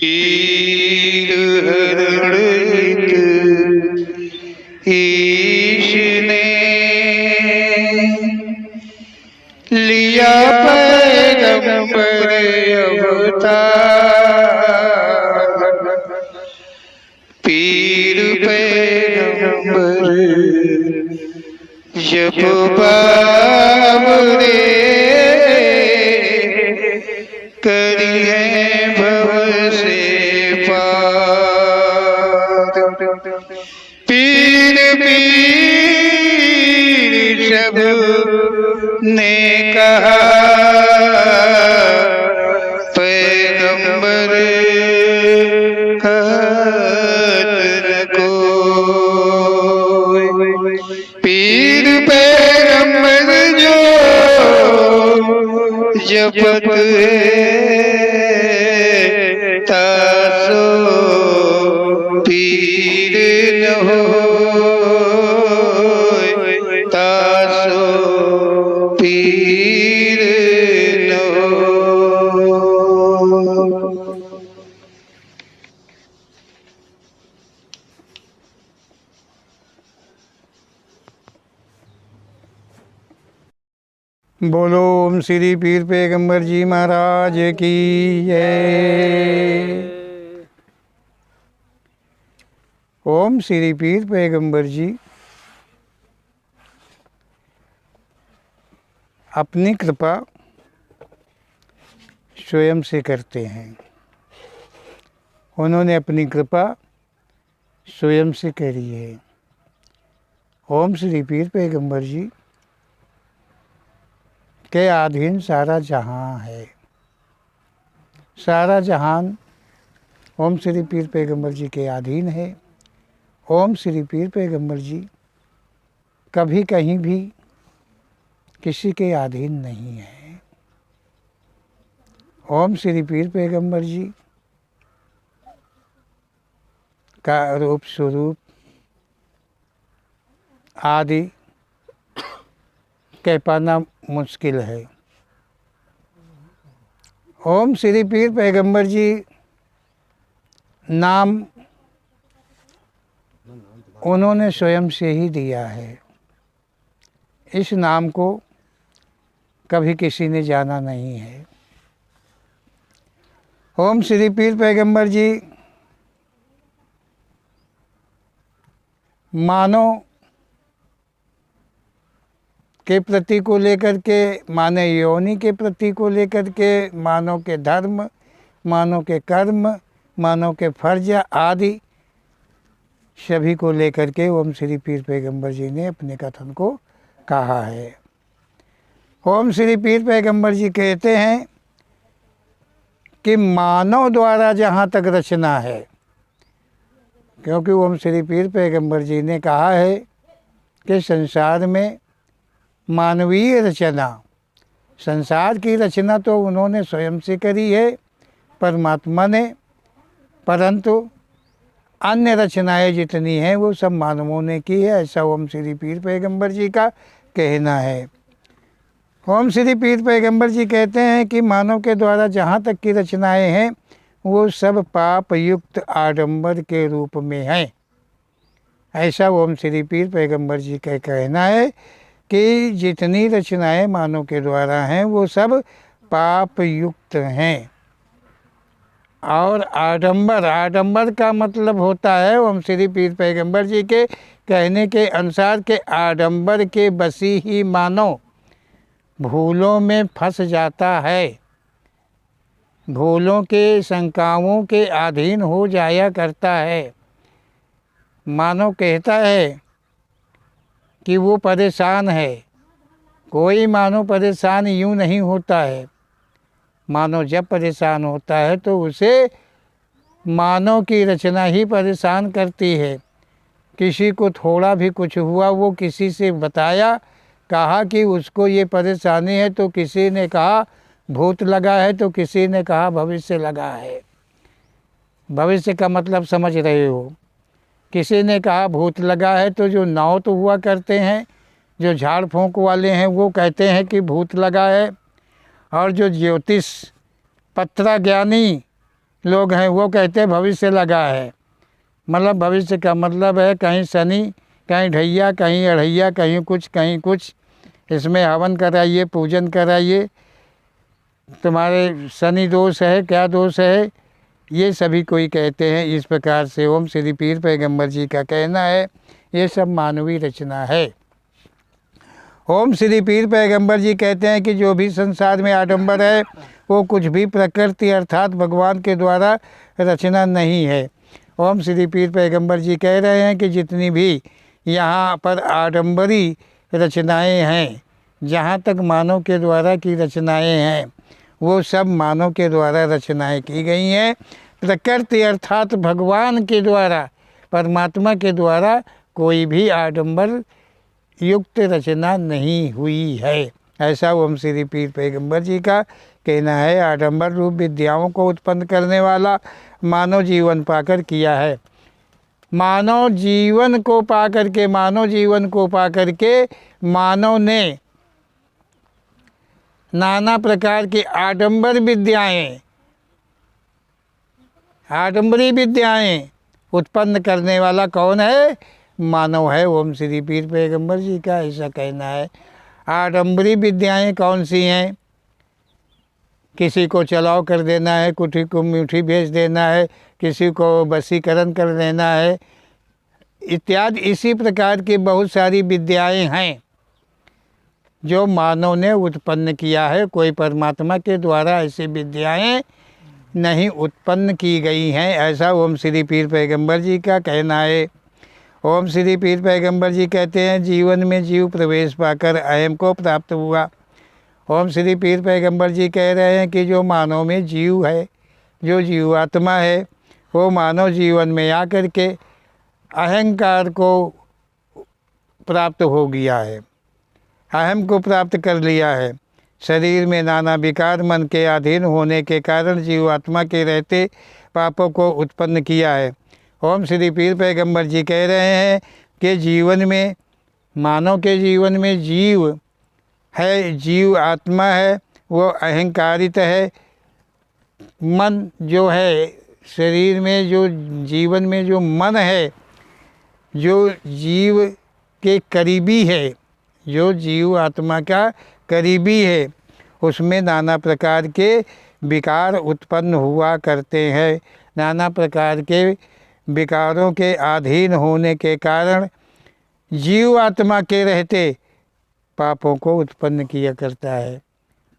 पीर हरण ईश ने लिया पैगंबर अवतार। पीर पैगंबर जब बाबरे करी है भव से पार। पीर पीर सब ने कहा पैगंबर कहत न कोई। पीर पैगंबर जो जपत है तासो पीर न होय, तासो पीर न होय। बोलो ओम श्री पीर पैगंबर जी महाराज की जय। ओम श्री पीर पैगंबर जी अपनी कृपा स्वयं से करते हैं। उन्होंने अपनी कृपा स्वयं से करी है। ओम श्री पीर पैगंबर जी के अधीन सारा जहां है। सारा जहान ओम श्री पीर पैगंबर जी के अधीन है। ओम श्री पीर पैगंबर जी कभी कहीं भी किसी के अधीन नहीं है। ओम श्री पीर पैगंबर जी का रूप स्वरूप आदि कह पाना मुश्किल है। ओम श्री पीर पैगंबर जी नाम उन्होंने स्वयं से ही दिया है। इस नाम को कभी किसी ने जाना नहीं है। ओम श्री पीर पैगंबर जी मानव के प्रति को लेकर के, मानव योनि के प्रति को लेकर के, मानव के धर्म, मानव के कर्म, मानव के फर्ज आदि सभी को लेकर के ओम श्री पीर पैगंबर जी ने अपने कथन को कहा है। ओम श्री पीर पैगंबर जी कहते हैं कि मानव द्वारा जहाँ तक रचना है, क्योंकि ओम श्री पीर पैगंबर जी ने कहा है कि संसार में मानवीय रचना, संसार की रचना तो उन्होंने स्वयं से करी है परमात्मा ने, परंतु अन्य रचनाएं जितनी हैं वो सब मानवों ने की है, ऐसा ओम श्री पीर पैगंबर जी का कहना है। ओम श्री पीर पैगंबर जी कहते हैं कि मानव के द्वारा जहाँ तक की रचनाएं हैं वो सब पाप युक्त आडंबर के रूप में हैं। ऐसा ओम श्री पीर पैगंबर जी का कहना है कि जितनी रचनाएं मानव के द्वारा हैं वो सब पाप युक्त हैं। और आडंबर, आडंबर का मतलब होता है ओम श्री पीर पैगंबर जी के कहने के अनुसार के आडंबर के बसी ही मानव भूलों में फंस जाता है, भूलों के शंकाओं के अधीन हो जाया करता है। मानव कहता है कि वो परेशान है। कोई मानव परेशान यूँ नहीं होता है। मानव जब परेशान होता है तो उसे मानव की रचना ही परेशान करती है। किसी को थोड़ा भी कुछ हुआ, वो किसी से बताया, कहा कि उसको ये परेशानी है, तो किसी ने कहा भूत लगा है, तो किसी ने कहा भविष्य लगा है। भविष्य का मतलब समझ रहे हो। किसी ने कहा भूत लगा है, तो जो नाव तो हुआ करते हैं, जो झाड़ फूंक वाले हैं, वो कहते हैं कि भूत लगा है। और जो ज्योतिष पत्रा ज्ञानी लोग हैं वो कहते हैं भविष्य लगा है। मतलब भविष्य का मतलब है कहीं शनि, कहीं ढैया, कहीं अढ़ैया, कहीं कुछ। इसमें हवन कराइए, पूजन कराइए, तुम्हारे शनि दोष है, क्या दोष है, ये सभी कोई कहते हैं। इस प्रकार से ओम श्री पीर पैगंबर जी का कहना है ये सब मानवीय रचना है। ओम श्री पीर पैगंबर जी कहते हैं कि जो भी संसार में आडंबर है वो कुछ भी प्रकृति अर्थात भगवान के द्वारा रचना नहीं है। ओम श्री पीर पैगंबर जी कह रहे हैं कि जितनी भी यहाँ पर आडंबरी रचनाएं हैं, जहाँ तक मानव के द्वारा की रचनाएं हैं, वो सब मानव के द्वारा रचनाएं की गई हैं। प्रकृति अर्थात भगवान के द्वारा, परमात्मा के द्वारा कोई भी आडंबर युक्त रचना नहीं हुई है। ऐसा ओम श्री पीर पैगंबर जी का कहना है। आडंबर रूप विद्याओं को उत्पन्न करने वाला मानव जीवन पाकर किया है। मानव जीवन को पाकर के मानव ने नाना प्रकार की आडंबरी विद्याएं उत्पन्न करने वाला कौन है? मानव है। ओम श्री पीर पैगंबर जी का ऐसा कहना है। आडंबरी विद्याएं कौन सी हैं? किसी को चलाव कर देना है, कुठी को मीठी भेज देना है, किसी को वशीकरण कर देना है, इत्यादि इसी प्रकार की बहुत सारी विद्याएं हैं जो मानव ने उत्पन्न किया है। कोई परमात्मा के द्वारा ऐसी विद्याएं नहीं उत्पन्न की गई हैं। ऐसा ओम श्री पीर पैगंबर जी का कहना है। ओम श्री पीर पैगंबर जी कहते हैं जीवन में जीव प्रवेश पाकर अहम को प्राप्त हुआ। ओम श्री पीर पैगंबर जी कह रहे हैं कि जो मानव में जीव है, जो जीवात्मा है, वो मानव जीवन में आकर के अहंकार को प्राप्त हो गया है, अहम को प्राप्त कर लिया है। शरीर में नाना विकार मन के अधीन होने के कारण जीवात्मा के रहते पापों को उत्पन्न किया है। ओम श्री पीर पैगंबर जी कह रहे हैं कि जीवन में, मानव के जीवन में जीव है, जीव आत्मा है, वो अहंकारित है। मन जो है, शरीर में जो जीवन में जो मन है, जो जीव के करीबी है, जो जीव आत्मा का करीबी है, उसमें नाना प्रकार के विकार उत्पन्न हुआ करते हैं। नाना प्रकार के विकारों के अधीन होने के कारण जीव आत्मा के रहते पापों को उत्पन्न किया करता है।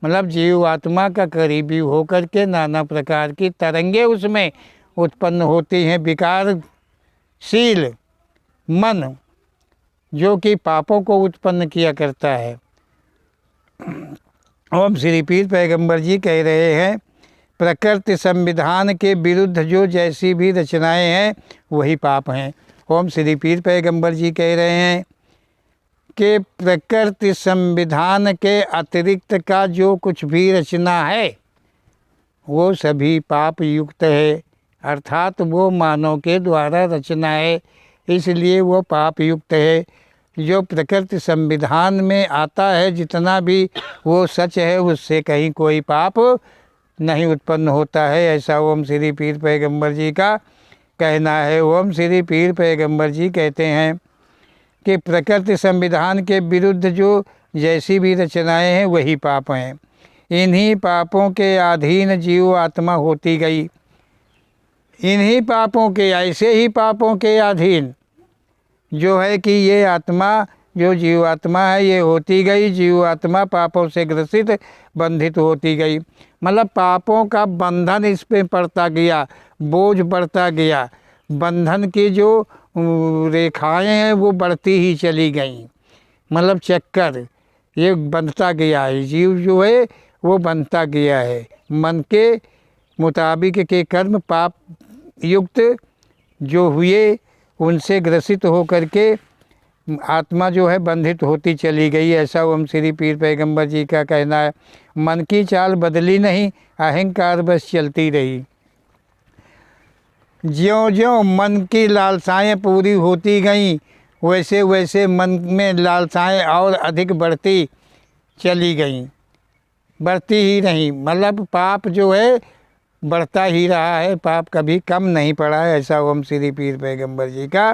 मतलब जीव आत्मा का करीबी होकर के नाना प्रकार की तरंगे उसमें उत्पन्न होती हैं। विकारशील मन जो कि पापों को उत्पन्न किया करता है। ओम श्री पीर पैगंबर जी कह रहे हैं प्रकृति संविधान के विरुद्ध जो जैसी भी रचनाएं हैं वही पाप हैं। ओम श्री पीर पैगंबर जी कह रहे हैं कि प्रकृति संविधान के अतिरिक्त का जो कुछ भी रचना है वो सभी पाप युक्त है, अर्थात वो मानव के द्वारा रचना है, इसलिए वो पाप युक्त है। जो प्रकृति संविधान में आता है जितना भी वो सच है, उससे कहीं कोई पाप नहीं उत्पन्न होता है। ऐसा ओम श्री पीर पैगंबर जी का कहना है। ओम श्री पीर पैगंबर जी कहते हैं कि प्रकृति संविधान के विरुद्ध जो जैसी भी रचनाएं हैं वही पाप हैं। इन्हीं पापों के अधीन जीव आत्मा होती गई। इन्हीं पापों के, ऐसे ही पापों के अधीन जो है कि ये आत्मा, जो जीवात्मा है, ये होती गई जीवात्मा पापों से ग्रसित बंधित होती गई। मतलब पापों का बंधन इस पे पड़ता गया, बोझ बढ़ता गया, बंधन की जो रेखाएं हैं वो बढ़ती ही चली गई। मतलब चक्कर ये बंधता गया है, जीव जो है वो बंधता गया है। मन के मुताबिक के कर्म पाप युक्त जो हुए उनसे ग्रसित होकर के आत्मा जो है बंधित होती चली गई। ऐसा ओम श्री पीर पैगंबर जी का कहना है। मन की चाल बदली नहीं, अहंकार बस चलती रही। ज्यों ज्यों मन की लालसाएं पूरी होती गईं वैसे वैसे मन में लालसाएं और अधिक बढ़ती चली गईं, बढ़ती ही नहीं। मतलब पाप जो है बढ़ता ही रहा है, पाप कभी कम नहीं पड़ा है, ऐसा ओम श्री पीर पैगंबर जी का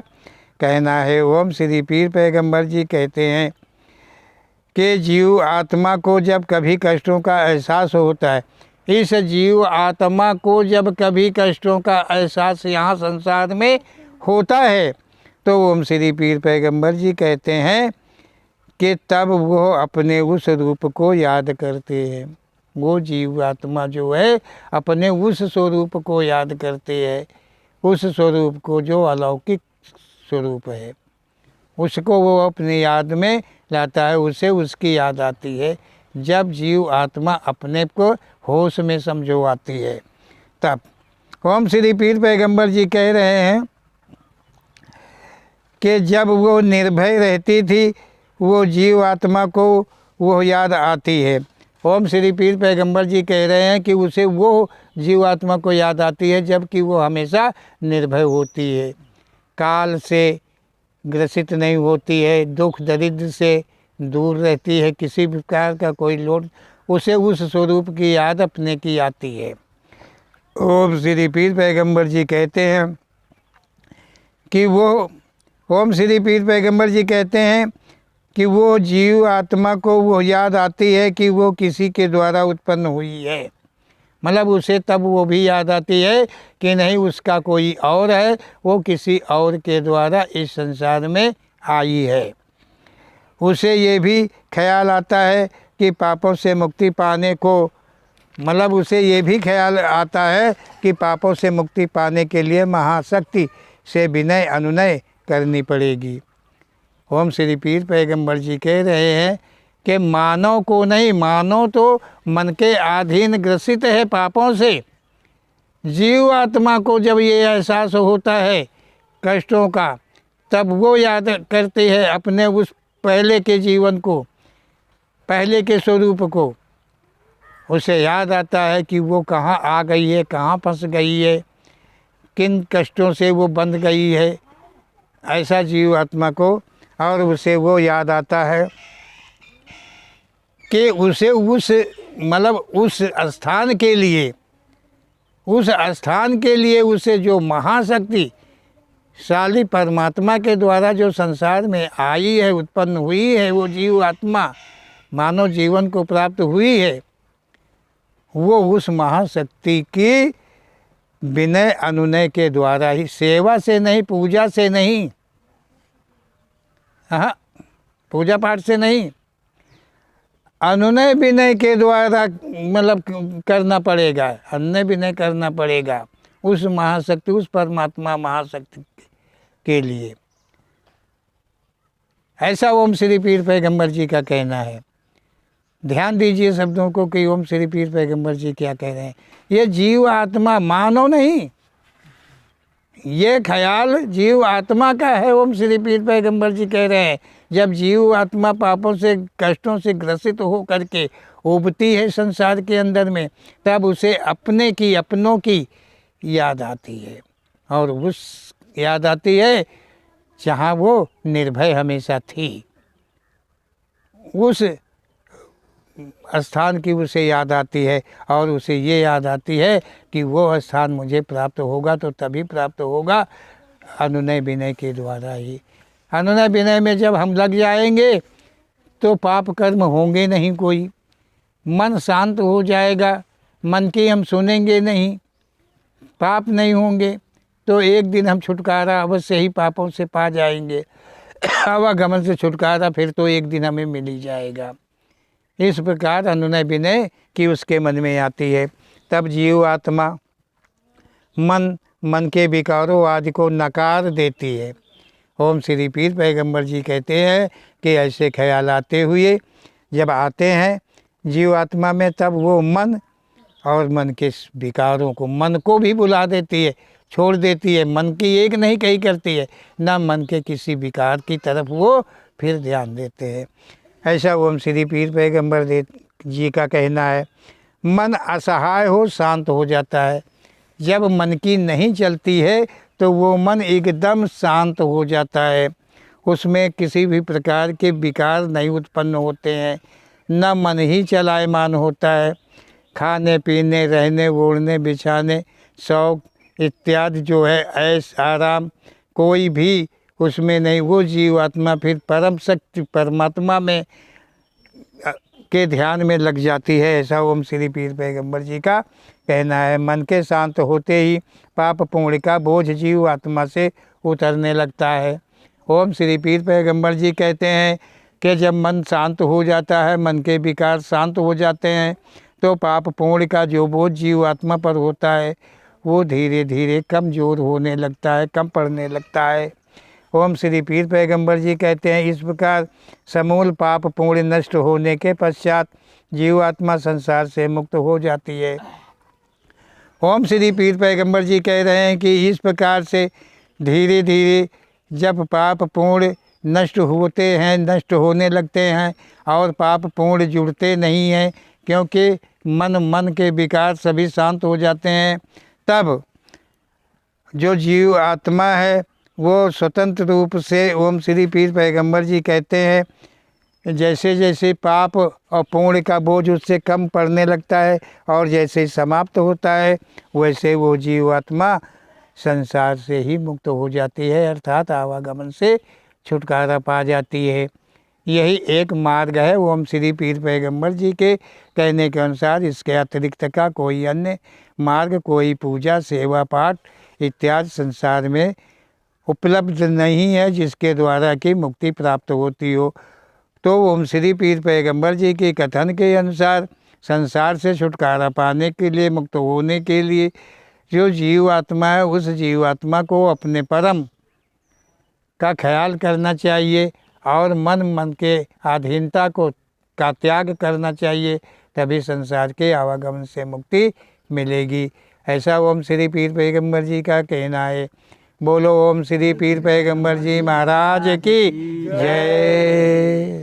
कहना है। ओम श्री पीर पैगंबर जी कहते हैं कि जीव आत्मा को जब कभी कष्टों का एहसास होता है, इस जीव आत्मा को जब कभी कष्टों का एहसास यहाँ संसार में होता है, तो ओम श्री पीर पैगंबर जी कहते हैं कि तब वो अपने उस रूप को याद करते हैं। वो जीव आत्मा जो है अपने उस स्वरूप को याद करते हैं, उस स्वरूप को जो अलौकिक स्वरूप है, उसको वो अपनी याद में लाता है, उसे उसकी याद आती है। जब जीव आत्मा अपने को होश में समझो आती है, तब ओम श्री पीर पैगंबर जी कह रहे हैं कि जब वो निर्भय रहती थी, वो जीव आत्मा को वो याद आती है। ओम श्री पीर पैगंबर जी कह रहे हैं कि उसे वो जीव आत्मा को याद आती है जबकि वो हमेशा निर्भय होती है, काल से ग्रसित नहीं होती है, दुख दरिद्र से दूर रहती है, किसी प्रकार का कोई लोड, उसे उस स्वरूप की याद अपने की आती है। ओम श्री पीर पैगंबर जी कहते हैं कि वो ओम श्री पीर पैगंबर जी कहते हैं कि वो जीव आत्मा को वो याद आती है कि वो किसी के द्वारा उत्पन्न हुई है, मतलब उसे तब वो भी याद आती है कि नहीं उसका कोई और है, वो किसी और के द्वारा इस संसार में आई है। उसे ये भी ख्याल आता है कि पापों से मुक्ति पाने को, मतलब उसे ये भी ख्याल आता है कि पापों से मुक्ति पाने के लिए महाशक्ति से विनय अनुनय करनी पड़ेगी। ओम श्री पीर पैगंबर जी कह रहे हैं कि मानव को नहीं, मानव तो मन के अधीन ग्रसित है पापों से। जीव आत्मा को जब ये एहसास होता है कष्टों का, तब वो याद करते हैं अपने उस पहले के जीवन को, पहले के स्वरूप को। उसे याद आता है कि वो कहाँ आ गई है, कहाँ फंस गई है, किन कष्टों से वो बंध गई है, ऐसा जीव आत्मा को। और उसे वो याद आता है कि उसे उस मतलब उस स्थान के लिए, उस स्थान के लिए उसे जो महाशक्ति शाली परमात्मा के द्वारा जो संसार में आई है, उत्पन्न हुई है, वो जीव आत्मा मानव जीवन को प्राप्त हुई है, वो उस महाशक्ति की विनय अनुनय के द्वारा ही, सेवा से नहीं, पूजा से नहीं, हाँ पूजा पाठ से नहीं, अनुनय विनय के द्वारा मतलब करना पड़ेगा, अनुनय विनय करना पड़ेगा उस महाशक्ति, उस परमात्मा महाशक्ति के लिए। ऐसा ओम श्री पीर पैगंबर जी का कहना है। ध्यान दीजिए शब्दों को कि ओम श्री पीर पैगंबर जी क्या कह रहे हैं। ये जीव आत्मा, मानव नहीं, ये ख्याल जीव आत्मा का है। ओम श्री पीर पैगंबर जी कह रहे हैं जब जीव आत्मा पापों से, कष्टों से ग्रसित हो करके उबती है संसार के अंदर में, तब उसे अपने की, अपनों की याद आती है, और उस याद आती है जहाँ वो निर्भय हमेशा थी, उस स्थान की उसे याद आती है। और उसे ये याद आती है कि वो स्थान मुझे प्राप्त होगा तो तभी प्राप्त होगा अनुनय विनय के द्वारा ही। अनुनय विनय में जब हम लग जाएंगे तो पाप कर्म होंगे नहीं, कोई मन शांत हो जाएगा, मन की हम सुनेंगे नहीं, पाप नहीं होंगे, तो एक दिन हम छुटकारा अवश्य ही पापों से पा जाएंगे। आवागमन से छुटकारा फिर तो एक दिन हमें मिल ही जाएगा। इस प्रकार अनुनय विनय की उसके मन में आती है। तब जीव आत्मा मन के विकारों आदि को नकार देती है। ओम श्री पीर पैगंबर जी कहते हैं कि ऐसे ख्याल आते हुए जब आते हैं जीव आत्मा में, तब वो मन और मन के विकारों को, मन को भी बुला देती है, छोड़ देती है। मन की एक नहीं कही करती है, ना मन के किसी विकार की तरफ वो फिर ध्यान देते हैं। ऐसा ओम श्री पीर पैगंबर जी का कहना है। मन असहाय हो, शांत हो जाता है। जब मन की नहीं चलती है तो वो मन एकदम शांत हो जाता है, उसमें किसी भी प्रकार के विकार नहीं उत्पन्न होते हैं, न मन ही चलायमान होता है। खाने पीने, रहने ओढ़ने, बिछाने, शौक इत्यादि जो है ऐश आराम कोई भी उसमें नहीं। वो जीवात्मा फिर परम शक्ति परमात्मा में के ध्यान में लग जाती है। ऐसा ओम श्री पीर पैगंबर जी का कहना है। मन के शांत होते ही पाप पुण्य का बोझ जीव आत्मा से उतरने लगता है। ओम श्री पीर पैगंबर जी कहते हैं कि जब मन शांत हो जाता है, मन के विकार शांत हो जाते हैं, तो पाप पुण्य का जो बोझ जीव आत्मा पर होता है वो धीरे धीरे कमज़ोर होने लगता है, कम पड़ने लगता है। ओम श्री पीर पैगंबर जी कहते हैं इस प्रकार समूल पाप पुण्य नष्ट होने के पश्चात जीवात्मा संसार से मुक्त हो जाती है। ओम श्री पीर पैगंबर जी कह रहे हैं कि इस प्रकार से धीरे धीरे जब पाप पुण्य नष्ट होते हैं, नष्ट होने लगते हैं और पाप पुण्य जुड़ते नहीं हैं, क्योंकि मन के विकार सभी शांत हो जाते हैं, तब जो जीव आत्मा है वो स्वतंत्र रूप से ओम श्री पीर पैगंबर जी कहते हैं जैसे जैसे पाप और पुण्य का बोझ उससे कम पड़ने लगता है और जैसे समाप्त होता है वैसे वो जीवात्मा संसार से ही मुक्त हो जाती है, अर्थात आवागमन से छुटकारा पा जाती है। यही एक मार्ग है ओम श्री पीर पैगंबर जी के कहने के अनुसार। इसके अतिरिक्त का कोई अन्य मार्ग, कोई पूजा सेवा पाठ इत्यादि संसार में उपलब्ध नहीं है जिसके द्वारा कि मुक्ति प्राप्त होती हो। तो ओम श्री पीर पैगंबर जी के कथन के अनुसार संसार से छुटकारा पाने के लिए, मुक्त होने के लिए जो जीवात्मा है उस जीवात्मा को अपने परम का ख्याल करना चाहिए और मन के अधीनता का त्याग करना चाहिए, तभी संसार के आवागमन से मुक्ति मिलेगी। ऐसा ओम श्री पीर पैगंबर जी का कहना है। बोलो ओम श्री पीर पैगंबर जी महाराज की जय।